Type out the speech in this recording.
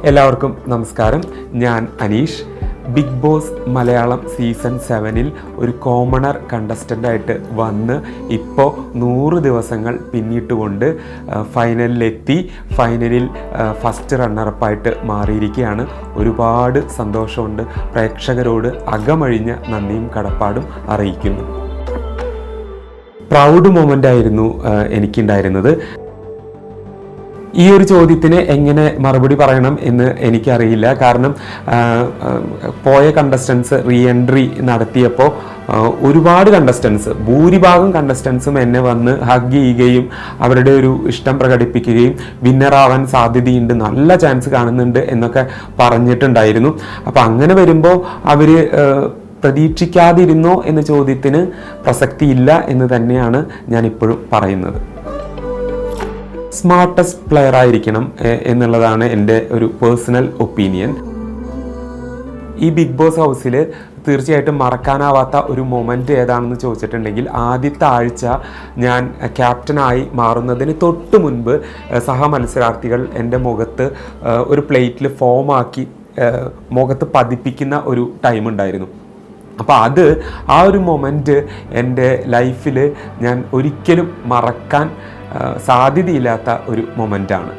എല്ലാവർക്കും നമസ്കാരം. ഞാൻ Aneesh. Big Boss Malayalam season 7-ൽ ഒരു കോമണർ കണ്ടസ്റ്റൻ്റായിട്ട് വന്ന് ഇപ്പോൾ 100 ദിവസങ്ങൾ പിന്നിട്ടുകൊണ്ട് ഫൈനലിലെത്തി. ഫൈനലിൽ ഫസ്റ്റ് റണ്ണറപ്പായിട്ട് മാറിയിരിക്കുകയാണ്. ഒരുപാട് സന്തോഷമുണ്ട്. പ്രേക്ഷകരോട് അകമഴിഞ്ഞ നന്ദിയും കടപ്പാടും അറിയിക്കുന്നു. പ്രൗഡ് മൊമെൻ്റ് ആയിരുന്നു എനിക്കുണ്ടായിരുന്നത്. ഈ ഒരു ചോദ്യത്തിന് എങ്ങനെ മറുപടി പറയണം എന്ന് എനിക്കറിയില്ല. കാരണം പോയ കണ്ടസ്റ്റൻസ് റീ എൻട്രി നടത്തിയപ്പോൾ ഒരുപാട് കണ്ടസ്റ്റൻസ്, ഭൂരിഭാഗം കണ്ടസ്റ്റൻസും എന്നെ വന്ന് ഹഗ് ചെയ്യുകയും അവരുടെ ഒരു ഇഷ്ടം പ്രകടിപ്പിക്കുകയും വിന്നറാവാൻ സാധ്യതയുണ്ട്, നല്ല ചാൻസ് കാണുന്നുണ്ട് എന്നൊക്കെ പറഞ്ഞിട്ടുണ്ടായിരുന്നു. അപ്പം അങ്ങനെ വരുമ്പോൾ അവർ പ്രതീക്ഷിക്കാതിരുന്നോ എന്ന ചോദ്യത്തിന് പ്രസക്തിയില്ല എന്ന് തന്നെയാണ് ഞാൻ ഇപ്പോഴും പറയുന്നത്. സ്മാർട്ടസ്റ്റ് പ്ലെയർ ആയിരിക്കണം എന്നുള്ളതാണ് എൻ്റെ ഒരു പേഴ്സണൽ ഒപ്പീനിയൻ. ഈ ബിഗ് ബോസ് ഹൗസിൽ തീർച്ചയായിട്ടും മറക്കാനാവാത്ത ഒരു മൊമെൻറ്റ് ഏതാണെന്ന് ചോദിച്ചിട്ടുണ്ടെങ്കിൽ, ആദ്യത്തെ ആഴ്ച ഞാൻ ക്യാപ്റ്റനായി മാറുന്നതിന് തൊട്ട് മുൻപ് സഹമത്സരാർത്ഥികൾ എൻ്റെ മുഖത്ത് ഒരു പ്ലേറ്റിൽ ഫോമാക്കി മുഖത്ത് പതിപ്പിക്കുന്ന ഒരു ടൈം ഉണ്ടായിരുന്നു. അപ്പോൾ ആ ഒരു മൊമെൻറ്റ് എൻ്റെ ലൈഫിൽ ഞാൻ ഒരിക്കലും മറക്കാൻ സാധ്യതയില്ലാത്ത ഒരു മൊമെൻ്റാണ്.